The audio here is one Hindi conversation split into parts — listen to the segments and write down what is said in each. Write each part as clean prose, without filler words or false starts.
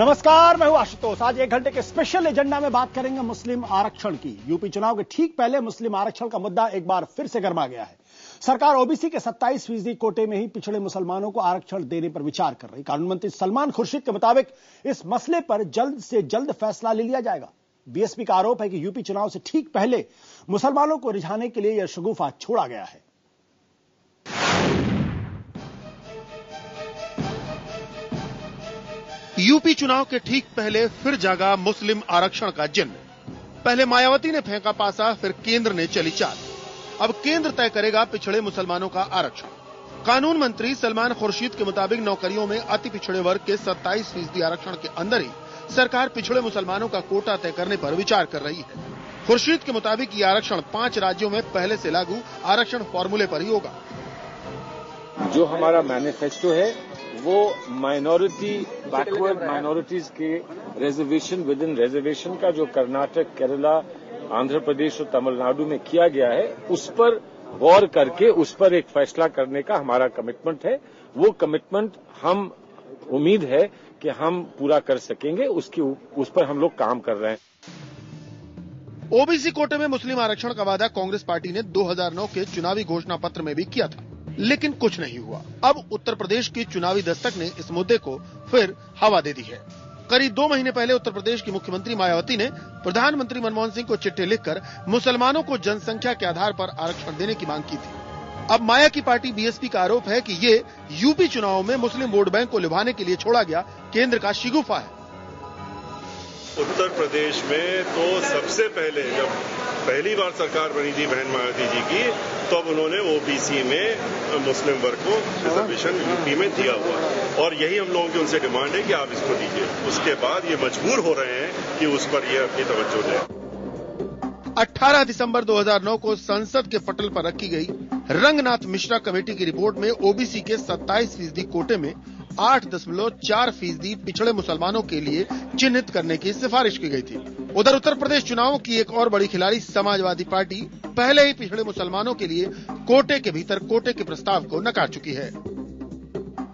नमस्कार, मैं हूं आशुतोष। आज 1 घंटे के स्पेशल एजेंडा में बात करेंगे मुस्लिम आरक्षण की। यूपी चुनाव के ठीक पहले मुस्लिम आरक्षण का मुद्दा एक बार फिर से गर्मा गया है। सरकार ओबीसी के 27% कोटे में ही पिछड़े मुसलमानों को आरक्षण देने पर विचार कर रही। कानून मंत्री सलमान खुर्शीद के मुताबिक इस मसले पर जल्द से जल्द फैसला ले लिया जाएगा। बीएसपी का आरोप है कि यूपी चुनाव से ठीक पहले मुसलमानों को रिझाने के लिए यह शगुफा छोड़ा गया है। यूपी चुनाव के ठीक पहले फिर जागा मुस्लिम आरक्षण का जिन्न। पहले मायावती ने फेंका पासा, फिर केंद्र ने चली चाल। अब केंद्र तय करेगा पिछड़े मुसलमानों का आरक्षण। कानून मंत्री सलमान खुर्शीद के मुताबिक नौकरियों में अति पिछड़े वर्ग के 27% आरक्षण के अंदर ही सरकार पिछड़े मुसलमानों का कोटा तय करने पर विचार कर रही है। खुर्शीद के मुताबिक ये आरक्षण 5 राज्यों में पहले से लागू आरक्षण फॉर्मूले पर ही होगा। जो हमारा मैनिफेस्टो है वो माइनॉरिटी, बैकवर्ड माइनॉरिटीज के रिजर्वेशन विद इन रिजर्वेशन का जो कर्नाटक, केरला, आंध्र प्रदेश और तमिलनाडु में किया गया है, उस पर गौर करके उस पर एक फैसला करने का हमारा कमिटमेंट है। वो कमिटमेंट हम उम्मीद है कि हम पूरा कर सकेंगे। उस पर हम लोग काम कर रहे हैं। ओबीसी कोटे में मुस्लिम आरक्षण का वादा कांग्रेस पार्टी ने 2009 के चुनावी घोषणा पत्र में भी किया था, लेकिन कुछ नहीं हुआ। अब उत्तर प्रदेश की चुनावी दस्तक ने इस मुद्दे को फिर हवा दे दी है। करीब 2 महीने पहले उत्तर प्रदेश की मुख्यमंत्री मायावती ने प्रधानमंत्री मनमोहन सिंह को चिट्ठी लिखकर मुसलमानों को जनसंख्या के आधार पर आरक्षण देने की मांग की थी। अब माया की पार्टी बीएसपी का आरोप है कि ये यूपी चुनाव में मुस्लिम वोट बैंक को लुभाने के लिए छोड़ा गया केंद्र का शिगुफा है। उत्तर प्रदेश में तो सबसे पहले जब पहली बार सरकार बनी थी बहन मायावती जी की, तब उन्होंने ओबीसी में मुस्लिम वर्ग को रिजर्वेशन यूपी में दिया हुआ, और यही हम लोगों की उनसे डिमांड है कि आप इसको दीजिए। उसके बाद ये मजबूर हो रहे हैं कि उस पर ये अपनी तवज्जो दें। 18 दिसंबर 2009 को संसद के पटल पर रखी गई रंगनाथ मिश्रा कमेटी की रिपोर्ट में ओबीसी के 27% कोटे में 8.4% पिछड़े मुसलमानों के लिए चिन्हित करने की सिफारिश की गई थी। उधर उत्तर प्रदेश चुनावों की एक और बड़ी खिलाड़ी समाजवादी पार्टी पहले ही पिछड़े मुसलमानों के लिए कोटे के भीतर कोटे के प्रस्ताव को नकार चुकी है।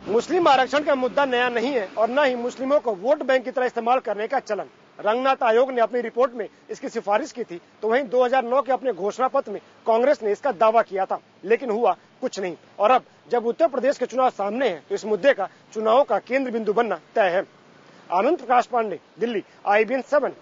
मुस्लिम आरक्षण का मुद्दा नया नहीं है और न ही मुस्लिमों को वोट बैंक की तरह इस्तेमाल करने का चलन। रंगनाथ आयोग ने अपनी रिपोर्ट में इसकी सिफारिश की थी, तो वहीं 2009 के अपने घोषणा पत्र में कांग्रेस ने इसका दावा किया था, लेकिन हुआ कुछ नहीं। और अब जब उत्तर प्रदेश के चुनाव सामने हैं, तो इस मुद्दे का चुनाव का केंद्र बिंदु बनना तय है। आनंद प्रकाश पांडे, दिल्ली, IBN 7।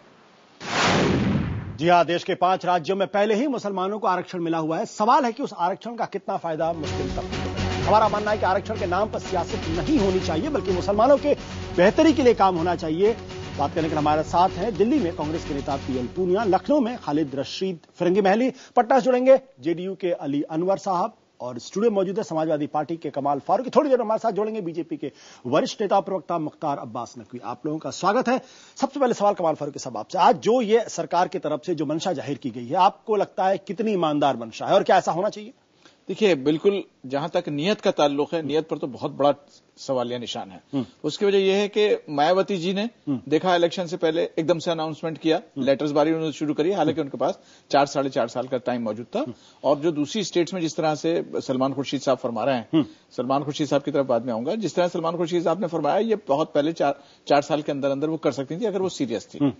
जी हाँ, देश के 5 राज्यों में पहले ही मुसलमानों को आरक्षण मिला हुआ है। सवाल है कि उस आरक्षण का कितना फायदा मुस्लिम तबके को मिलेगा। हमारा मानना है कि आरक्षण के नाम पर सियासत नहीं होनी चाहिए, बल्कि मुसलमानों के बेहतरी के लिए काम होना चाहिए। बात करने के लिए हमारे साथ हैं दिल्ली में कांग्रेस के नेता PL पूनिया, लखनऊ में खालिद रशीद फिरंगी महली, पटना से जुड़ेंगे जेडीयू के अली अनवर साहब, और स्टूडियो मौजूद है समाजवादी पार्टी के कमाल फारूकी। थोड़ी देर हमारे साथ जोड़ेंगे बीजेपी के वरिष्ठ नेता प्रवक्ता मुख्तार अब्बास नकवी। आप लोगों का स्वागत है। सबसे पहले सवाल कमाल फारूकी साहब आपसे, आज जो ये सरकार की तरफ से जो मंशा जाहिर की गई है, आपको लगता है कितनी ईमानदार मंशा है और क्या ऐसा होना चाहिए? देखिए, बिल्कुल जहां तक नियत का ताल्लुक है, नियत पर तो बहुत बड़ा सवालिया निशान है। उसकी वजह यह है कि मायावती जी ने देखा इलेक्शन से पहले एकदम से अनाउंसमेंट किया, लेटर्स बारी उन्होंने शुरू करी, हालांकि उनके पास 4-4.5 साल का टाइम मौजूद था। और जो दूसरी स्टेट्स में जिस तरह से सलमान खुर्शीद साहब फरमा रहे हैं, सलमान खुर्शीद साहब की तरफ बाद में आऊंगा, जिस तरह सलमान खुर्शीद साहब ने फरमाया, ये बहुत पहले 4 साल के अंदर अंदर वो कर सकती थी अगर वो सीरियस थी।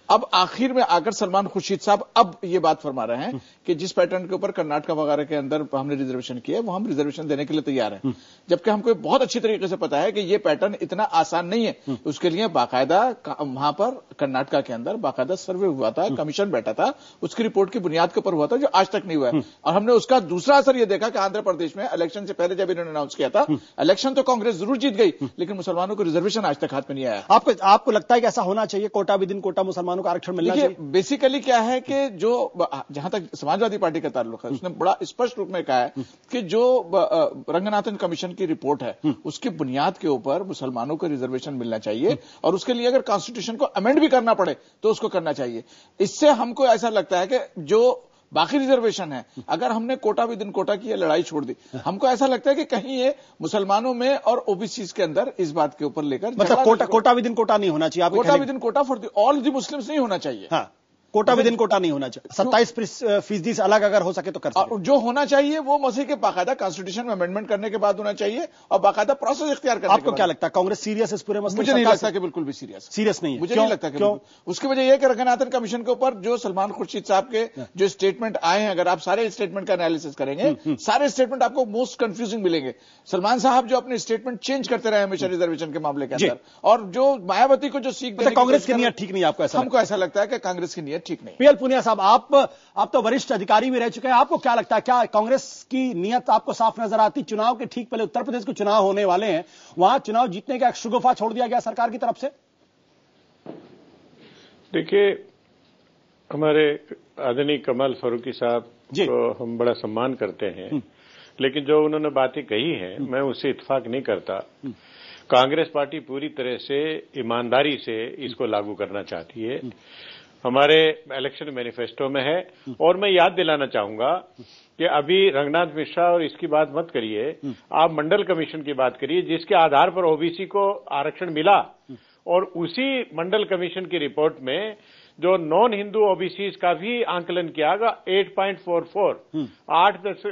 अब आखिर में आकर सलमान खुर्शीद साहब अब ये बात फरमा रहे हैं कि जिस पैटर्न के ऊपर कर्नाटक वगैरह के अंदर हमने रिजर्वेशन किया, वो हम रिजर्वेशन देने के लिए तैयार हैं। जबकि हमको बहुत अच्छी तरीके से पता है कि ये पैटर्न इतना आसान नहीं है। उसके लिए बाकायदा वहां पर कर्नाटक के अंदर बाकायदा सर्वे हुआ था, कमीशन बैठा था, उसकी रिपोर्ट की बुनियाद के ऊपर हुआ था, जो आज तक नहीं हुआ है। और हमने उसका दूसरा असर यह देखा कि आंध्र प्रदेश में इलेक्शन से पहले जब इन्होंने अनाउंस किया था, इलेक्शन तो कांग्रेस जरूर जीत गई, लेकिन मुसलमानों को रिजर्वेशन आज तक हाथ में नहीं आया। आपको लगता है कि ऐसा होना चाहिए, कोटा विदिन कोटा मुसलमानों को आरक्षण मिलना चाहिए? बेसिकली क्या है कि जो जहां तक समाजवादी पार्टी का ताल्लुक है, उसने बड़ा स्पष्ट रूप में कहा है कि जो रंगनाथन कमीशन की रिपोर्ट है, उसकी बुनियाद के ऊपर मुसलमानों को रिजर्वेशन मिलना चाहिए, और उसके लिए अगर कॉन्स्टिट्यूशन को अमेंड भी करना पड़े तो उसको करना चाहिए। इससे हमको ऐसा लगता है कि जो बाकी रिजर्वेशन है, अगर हमने कोटा विदिन कोटा की लड़ाई छोड़ दी, हमको ऐसा लगता है कि कहीं ये मुसलमानों में और ओबीसी के अंदर इस बात के ऊपर लेकर, मतलब कोटा विदिन कोटा नहीं होना चाहिए, quota within quota for all the Muslims नहीं होना चाहिए। हाँ। कोटा विद इन कोटा नहीं होना चाहिए, 27% से अलग अगर हो सके तो कर सकते। और जो होना चाहिए वो मसीह के बाकायदा कॉन्स्टिट्यूशन में अमेंडमेंट करने के बाद होना चाहिए और बाकायदा प्रोसेस इख्तियार करने। आपको क्या लगता है कांग्रेस सीरियस इस पूरे मसले? मुझे नहीं लगता कि बिल्कुल भी सीरियस नहीं है। मुझे नहीं लगता कि उसकी वजह यह है कि रंगनाथन कमीशन के ऊपर जो सलमान खुर्शीद साहब के जो स्टेटमेंट आए हैं, अगर आप सारे स्टेटमेंट का एनालिसिस करेंगे, सारे स्टेटमेंट आपको मोस्ट कंफ्यूजिंग मिलेंगे। सलमान साहब जो अपने स्टेटमेंट चेंज करते रहे हमेशा रिजर्वेशन के मामले के अंदर, और जो मायावती को जो सीख कांग्रेस की नीयत ठीक नहीं है, आपको ऐसा? हमको ऐसा लगता है कि कांग्रेस की नीयत ठीक नहीं। पीएल पुनिया साहब, आप तो वरिष्ठ अधिकारी भी रह चुके हैं, आपको क्या लगता है, क्या कांग्रेस की नीयत आपको साफ नजर आती? चुनाव के ठीक पहले उत्तर प्रदेश के चुनाव होने वाले हैं, वहां चुनाव जीतने का एक शुगुफा छोड़ दिया गया सरकार की तरफ से। देखिए, हमारे आदरणीय कमाल फारूकी साहब को हम बड़ा सम्मान करते हैं, लेकिन जो उन्होंने बातें कही हैं मैं उससे इत्तेफाक नहीं करता। कांग्रेस पार्टी पूरी तरह से ईमानदारी से इसको लागू करना चाहती है, हमारे इलेक्शन मैनिफेस्टो में है। और मैं याद दिलाना चाहूंगा कि अभी रंगनाथ मिश्रा और इसकी बात मत करिए, आप मंडल कमीशन की बात करिए जिसके आधार पर ओबीसी को आरक्षण मिला, और उसी मंडल कमीशन की रिपोर्ट में जो नॉन हिंदू ओबीसी का भी आंकलन किया गया 8.44,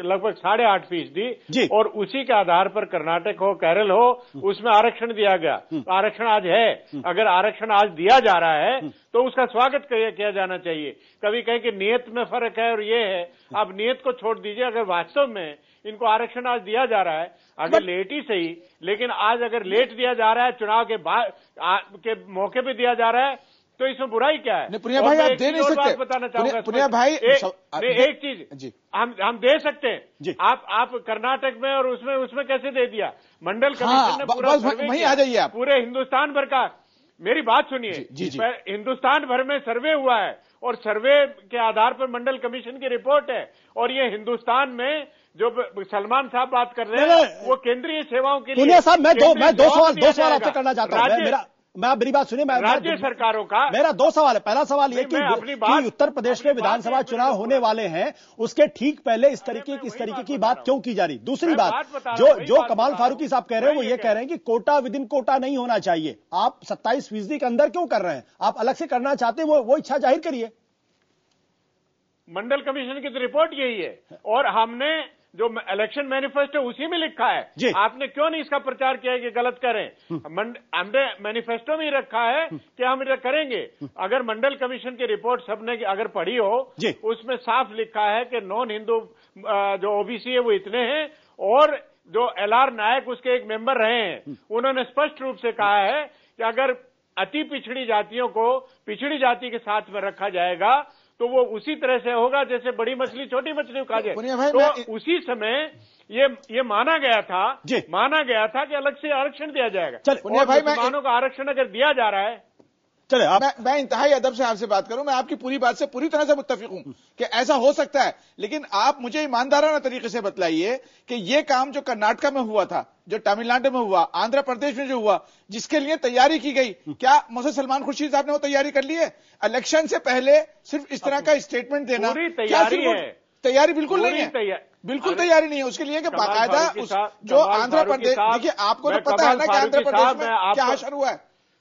लगभग 8.5%, और उसी के आधार पर कर्नाटक हो, केरल हो, उसमें आरक्षण दिया गया। आरक्षण आज है, अगर आरक्षण आज दिया जा रहा है तो उसका स्वागत किया जाना चाहिए। कभी कहें कि नियत में फर्क है और ये है, आप नियत को छोड़ दीजिए। अगर वास्तव में इनको आरक्षण आज दिया जा रहा है, अगर लेट ही सही, लेकिन आज अगर लेट दिया जा रहा है, चुनाव के बाद के मौके पे दिया जा रहा है, तो इसमें बुराई क्या है? पुनिया भाई आप दे नहीं सकते। बताना चाहूंगा पुनिया भाई एक चीज हम दे सकते हैं। आप कर्नाटक में और उसमें कैसे दे दिया? मंडल कमीशन ने पूरा सर्वे वहीं आ जाइए आप। पूरे हिंदुस्तान भर का, मेरी बात सुनिए, हिंदुस्तान भर में सर्वे हुआ है और सर्वे के आधार पर मंडल कमीशन की रिपोर्ट है। और ये हिंदुस्तान में जो सलमान साहब बात कर रहे हैं वो केंद्रीय सेवाओं के लिए। पुनिया साहब, मैं दो सवाल आपसे करना चाहता हूं। मेरी बात सुनिए, राज्य सरकारों का मेरा 2 सवाल है। पहला सवाल ये कि उत्तर प्रदेश में विधानसभा चुनाव होने वाले हैं, उसके ठीक पहले इस तरीके की बात क्यों की जा रही? दूसरी बात, जो कमाल फारूकी साहब कह रहे हैं वो ये कह रहे हैं कि कोटा विद इन कोटा नहीं होना चाहिए। आप 27% के अंदर क्यों कर रहे हैं? आप अलग से करना चाहते हैं, वो इच्छा जाहिर करिए। मंडल कमीशन की तो रिपोर्ट यही है, और हमने जो इलेक्शन मैनिफेस्टो उसी में लिखा है। आपने क्यों नहीं इसका प्रचार किया कि गलत करें? हमने मैनिफेस्टो में ही रखा है कि हम करेंगे। अगर मंडल कमीशन की रिपोर्ट सबने अगर पढ़ी हो, उसमें साफ लिखा है कि नॉन हिंदू जो ओबीसी है वो इतने हैं, और जो एलआर नायक उसके एक मेंबर रहे हैं, उन्होंने स्पष्ट रूप से कहा है कि अगर अति पिछड़ी जातियों को पिछड़ी जाति के साथ में रखा जाएगा तो वो उसी तरह से होगा जैसे बड़ी मछली छोटी मछली खा जाए। तो उसी समय ये माना गया था कि अलग से आरक्षण दिया जाएगा। मुसलमानों का आरक्षण अगर दिया जा रहा है, चले मैं इंतहाई अदब से आपसे बात करूं। मैं आपकी पूरी बात से पूरी तरह से मुत्तफिक हूं कि ऐसा हो सकता है, लेकिन आप मुझे ईमानदाराना तरीके से बतलाइए कि ये काम जो कर्नाटक में हुआ था, जो तमिलनाडु में हुआ, आंध्र प्रदेश में जो हुआ, जिसके लिए तैयारी की गई, क्या मोहम्मद सलमान खुर्शीद साहब ने वो तैयारी कर ली है? इलेक्शन से पहले सिर्फ इस तरह का स्टेटमेंट देना तैयारी बिल्कुल नहीं है, बिल्कुल तैयारी नहीं है। उसके लिए कि बाकायदा जो आंध्र प्रदेश, देखिए आपको तो पता है ना कि आंध्र प्रदेश में क्या हासिल हुआ है,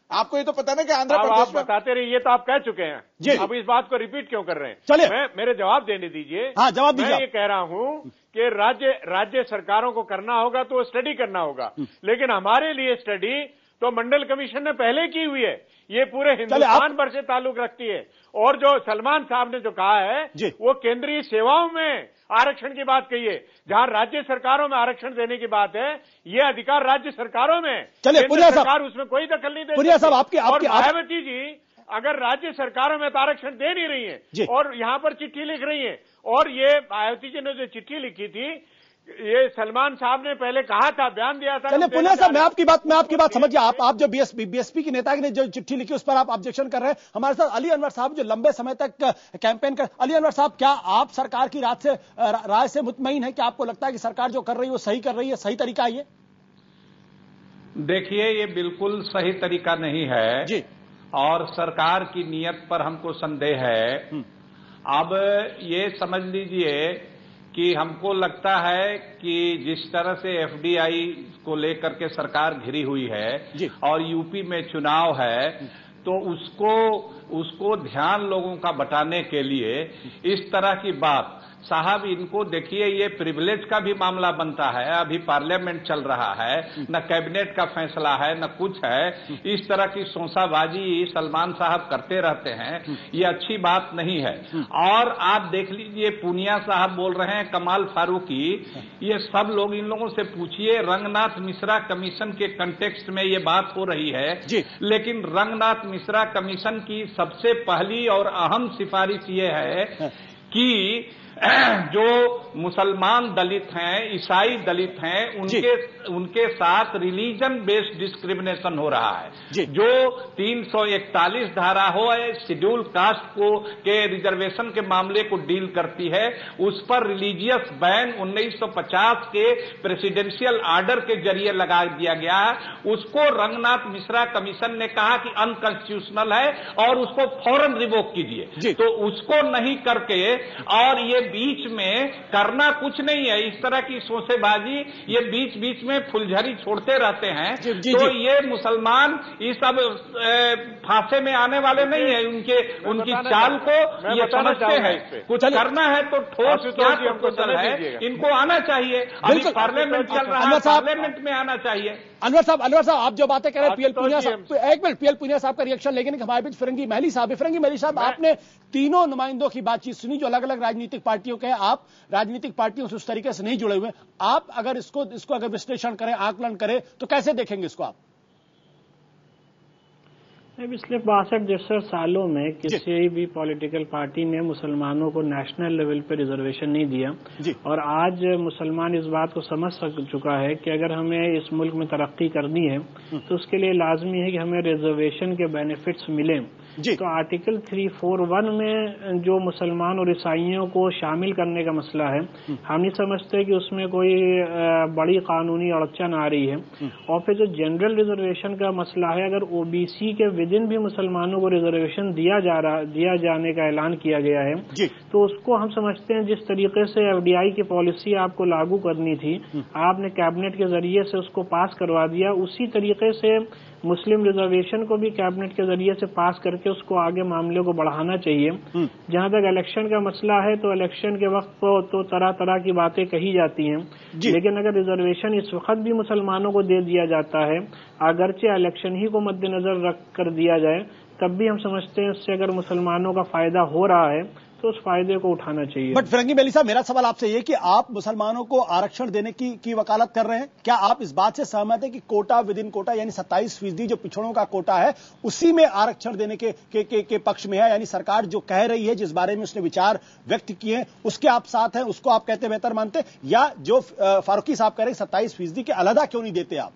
आपको ये तो पता ना कि आंध्र प्रदेश में बताते रहिए, ये तो आप कह चुके हैं जी। अब इस बात को रिपीट क्यों कर रहे हैं? चलिए मेरे जवाब देने दीजिए। हाँ, जवाब दीजिए। मैं ये कह रहा हूं कि राज्य सरकारों को करना होगा तो स्टडी करना होगा, लेकिन हमारे लिए स्टडी तो मंडल कमीशन ने पहले की हुई है। ये पूरे हिंदुस्तान भर से ताल्लुक रखती है। और जो सलमान साहब ने जो कहा है वो केंद्रीय सेवाओं में आरक्षण की बात कही है, जहां राज्य सरकारों में आरक्षण देने की बात है, ये अधिकार राज्य सरकारों में। केंद्र सरकार उसमें कोई दखल नहीं दे सकती। और मायावती जी अगर राज्य सरकारों में तो आरक्षण दे नहीं रही है और यहां पर चिट्ठी लिख रही है, और ये मायावती जी ने जो चिट्ठी लिखी थी, ये सलमान साहब ने पहले कहा था, बयान दिया था। चलिए पुनिया साहब, मैं आपकी बात समझिए। आप जो बीएसपी की नेता ने जो चिट्ठी लिखी उस पर आप ऑब्जेक्शन कर रहे हैं। हमारे साथ अली अनवर साहब जो लंबे समय तक कैंपेन कर। अली अनवर साहब, क्या आप सरकार की राय से मुतमईन है? क्या आपको लगता है कि सरकार जो कर रही है वो सही कर रही है, सही तरीका है ये? देखिए, ये बिल्कुल सही तरीका नहीं है जी, और सरकार की नीयत पर हमको संदेह है। अब ये समझ लीजिए कि हमको लगता है कि जिस तरह से एफडीआई को लेकर के सरकार घिरी हुई है और यूपी में चुनाव है, तो उसको ध्यान लोगों का बटाने के लिए इस तरह की बात, साहब इनको देखिए, ये प्रिविलेज का भी मामला बनता है, अभी पार्लियामेंट चल रहा है, न कैबिनेट का फैसला है न कुछ है, इस तरह की शोशाबाजी सलमान साहब करते रहते हैं, ये अच्छी बात नहीं है। और आप देख लीजिए, पूनिया साहब बोल रहे हैं, कमाल फारूकी, ये सब लोग, इन लोगों से पूछिए, रंगनाथ मिश्रा कमीशन के कंटेक्स्ट में ये बात हो रही है, लेकिन रंगनाथ मिश्रा कमीशन की सबसे पहली और अहम सिफारिश ये है कि जो मुसलमान दलित हैं, ईसाई दलित हैं, उनके साथ रिलीजन बेस्ड डिस्क्रिमिनेशन हो रहा है। जो 341 धारा हो शेड्यूल कास्ट के रिजर्वेशन के मामले को डील करती है, उस पर रिलीजियस बैन 1950 के प्रेसिडेंशियल आर्डर के जरिए लगा दिया गया है। उसको रंगनाथ मिश्रा कमीशन ने कहा कि अनकॉन्स्टिट्यूशनल है और उसको फौरन रिवोक कीजिए। तो उसको नहीं करके, और ये बीच में करना कुछ नहीं है, इस तरह की शोशेबाजी ये बीच बीच में फुलझड़ी छोड़ते रहते हैं। तो ये मुसलमान इस अब फांसे में आने वाले नहीं है, उनकी चाल को ये समझते हैं। कुछ करना है तो ठोस क्या प्रपोजल है, इनको आना चाहिए। अभी पार्लियामेंट चल रहा है, पार्लियामेंट में आना चाहिए। अनवर साहब आप जो बातें कह रहे हैं, पीएल पूनिया साहब, एक मिनट, पीएल पूनिया साहब का रिएक्शन लेकिन हमारे बीच फिरंगी महली साहब है। फिरंगी महली साहब, आपने तीनों नुमाइंदों की बातचीत सुनी जो अलग अलग राजनीतिक पार्टियों के हैं। आप राजनीतिक पार्टियों से उस तरीके से नहीं जुड़े हुए, आप अगर इसको अगर विश्लेषण करें, आकलन करें, तो कैसे देखेंगे इसको आप? पिछले 62 सालों में किसी भी पॉलिटिकल पार्टी ने मुसलमानों को नेशनल लेवल पे रिजर्वेशन नहीं दिया, और आज मुसलमान इस बात को समझ चुका है कि अगर हमें इस मुल्क में तरक्की करनी है तो उसके लिए लाजमी है कि हमें रिजर्वेशन के बेनिफिट्स मिलें। तो आर्टिकल 341 में जो मुसलमान और ईसाइयों को शामिल करने का मसला है, हम नहीं समझते कि उसमें कोई बड़ी कानूनी अड़चन आ रही है। और फिर जो जनरल रिजर्वेशन का मसला है, अगर ओबीसी के विदिन भी मुसलमानों को रिजर्वेशन दिया जाने का ऐलान किया गया है, तो उसको हम समझते हैं जिस तरीके से एफडीआई की पॉलिसी आपको लागू करनी थी, आपने कैबिनेट के जरिए से उसको पास करवा दिया, उसी तरीके से मुस्लिम रिजर्वेशन को भी कैबिनेट के जरिए से पास करके उसको आगे मामले को बढ़ाना चाहिए। जहां तक इलेक्शन का मसला है, तो इलेक्शन के वक्त तो तरह तरह की बातें कही जाती हैं, लेकिन अगर रिजर्वेशन इस वक्त भी मुसलमानों को दे दिया जाता है, अगरचे इलेक्शन ही को मद्देनजर रख कर दिया जाए, तब भी हम समझते हैं इससे अगर मुसलमानों का फायदा हो रहा है तो उस फायदे को उठाना चाहिए। बट फिरंगी महली साहब, मेरा सवाल आपसे ये कि आप मुसलमानों को आरक्षण देने की वकालत कर रहे हैं, क्या आप इस बात से सहमत हैं कि कोटा विद इन कोटा यानी 27% जो पिछड़ों का कोटा है उसी में आरक्षण देने के पक्ष में है? यानी सरकार जो कह रही है, जिस बारे में उसने विचार व्यक्त किए हैं, उसके आप साथ हैं, उसको आप कहते बेहतर मानते, या जो फारूकी साहब कह रहे हैं 27% के अलहदा क्यों नहीं देते आप?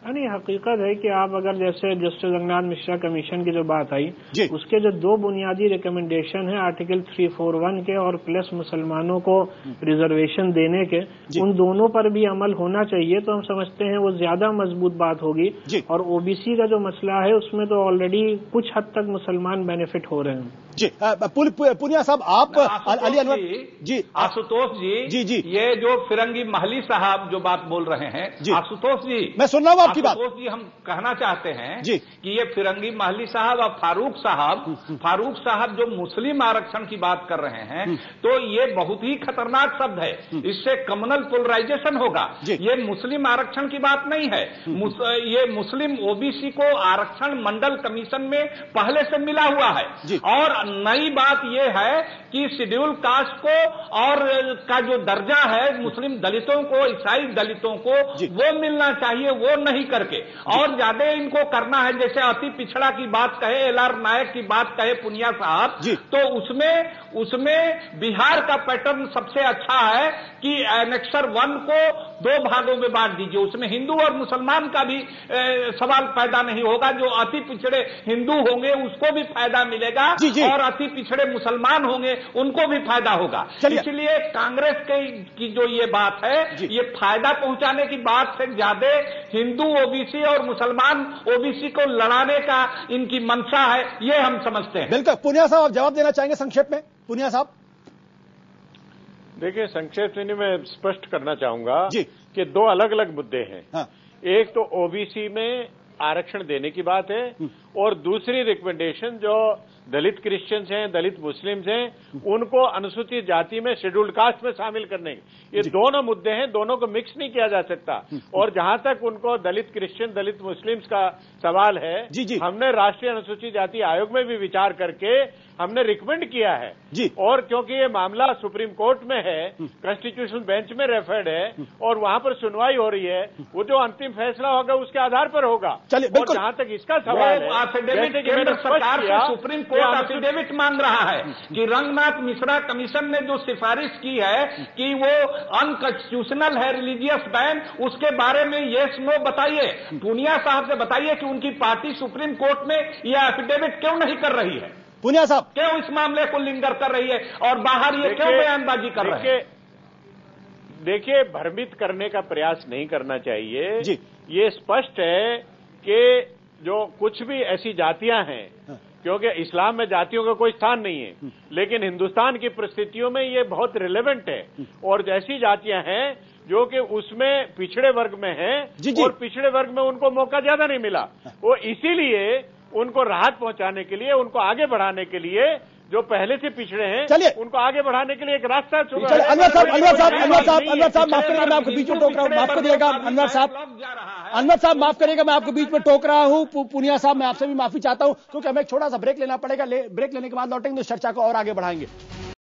नहीं, हकीकत है कि आप अगर जैसे जस्टिस रंगनाथ मिश्रा कमीशन की जो बात आई, उसके जो दो बुनियादी रिकमेंडेशन है आर्टिकल 341 के और प्लस मुसलमानों को रिजर्वेशन देने के, उन दोनों पर भी अमल होना चाहिए। तो हम समझते हैं वो ज्यादा मजबूत बात होगी। और ओबीसी का जो मसला है उसमें तो ऑलरेडी कुछ हद तक मुसलमान बेनिफिट हो रहे हैं। जी पूनिया साहब, आप अली अनवर जी, आशुतोष जी, ये जो फिरंगी महली साहब जो बात बोल रहे हैं, आशुतोष जी, मैं सुन रहा हूँ आपकी बात। आशुतोष जी, हम कहना चाहते हैं कि ये फिरंगी महली साहब और फारूक साहब जो मुस्लिम आरक्षण की बात कर रहे हैं, तो ये बहुत ही खतरनाक शब्द है, इससे कम्युनल पोलराइजेशन होगा। ये मुस्लिम आरक्षण की बात नहीं है, ये मुस्लिम ओबीसी को आरक्षण मंडल कमीशन में पहले से मिला हुआ है। और नई बात यह है कि शेड्यूल कास्ट को और का जो दर्जा है मुस्लिम दलितों को, ईसाई दलितों को, वो मिलना चाहिए, वो नहीं करके और ज्यादा इनको करना है। जैसे अति पिछड़ा की बात कहे, एलआर नायक की बात कहे पूनिया साहब, तो उसमें बिहार का पैटर्न सबसे अच्छा है कि एनेक्सर 1 को 2 भागों में बांट दीजिए, उसमें हिंदू और मुसलमान का भी सवाल पैदा नहीं होगा। जो अति पिछड़े हिंदू होंगे उसको भी फायदा मिलेगा और अति पिछड़े मुसलमान होंगे उनको भी फायदा होगा। इसलिए कांग्रेस की जो ये बात है, ये फायदा पहुंचाने की बात से ज्यादा हिंदू ओबीसी और मुसलमान ओबीसी को लड़ाने का इनकी मंशा है, ये हम समझते हैं। बिल्कुल। पूनिया साहब, आप जवाब देना चाहेंगे संक्षेप में? पूनिया साहब, देखिए, संक्षेप में मैं स्पष्ट करना चाहूंगा कि 2 अलग अलग मुद्दे हैं। एक तो ओबीसी में आरक्षण देने की बात है और दूसरी रिकमेंडेशन जो दलित क्रिश्चियंस हैं, दलित मुस्लिम्स हैं, उनको अनुसूचित जाति में शेड्यूल्ड कास्ट में शामिल करने, ये दोनों मुद्दे हैं, दोनों को मिक्स नहीं किया जा सकता। और जहां तक उनको दलित क्रिश्चियन, दलित मुस्लिम्स का सवाल है, हमने राष्ट्रीय अनुसूचित जाति आयोग में भी विचार करके हमने रिकमेंड किया है और क्योंकि ये मामला सुप्रीम कोर्ट में है, कॉन्स्टिट्यूशनल बेंच में रेफर्ड है और वहां पर सुनवाई हो रही है, वो जो अंतिम फैसला होगा उसके आधार पर होगा। और जहां तक इसका सवाल है, केंद्र सरकार से सुप्रीम कोर्ट एफिडेविट मांग रहा है कि रंगनाथ मिश्रा कमीशन ने जो सिफारिश की है कि वो अनकॉन्स्टिट्यूशनल है रिलीजियस बैन, उसके बारे में येस नो बताइए, पूनिया साहब से बताइए कि उनकी पार्टी सुप्रीम कोर्ट में यह एफिडेविट क्यों नहीं कर रही है, पूनिया साहब क्यों इस मामले को लिंगर कर रही है और बाहर ये क्यों बयानबाजी कर रहे हैं। देखिए, भ्रमित करने का प्रयास नहीं करना चाहिए जी। ये स्पष्ट है कि जो कुछ भी ऐसी जातियां हैं, क्योंकि इस्लाम में जातियों का कोई स्थान नहीं है, लेकिन हिंदुस्तान की परिस्थितियों में ये बहुत रिलेवेंट है और ऐसी जातियां हैं जो कि उसमें पिछड़े वर्ग में हैं और पिछड़े वर्ग में उनको मौका ज्यादा नहीं मिला, वो इसीलिए उनको राहत पहुंचाने के लिए, उनको आगे बढ़ाने के लिए, जो पहले से पिछड़े हैं उनको आगे बढ़ाने के लिए एक रास्ता चुना है। अनवर साहब माफ करिएगा, मैं आपको बीच में टोक रहा हूँ, माफ करिएगा अनवर साहब माफ करिएगा, मैं आपको बीच में टोक रहा हूँ। पूनिया साहब, मैं आपसे भी माफी चाहता हूँ क्योंकि हमें एक छोटा सा ब्रेक लेना पड़ेगा, ब्रेक लेने के बाद लौटेंगे तो चर्चा को और आगे बढ़ाएंगे।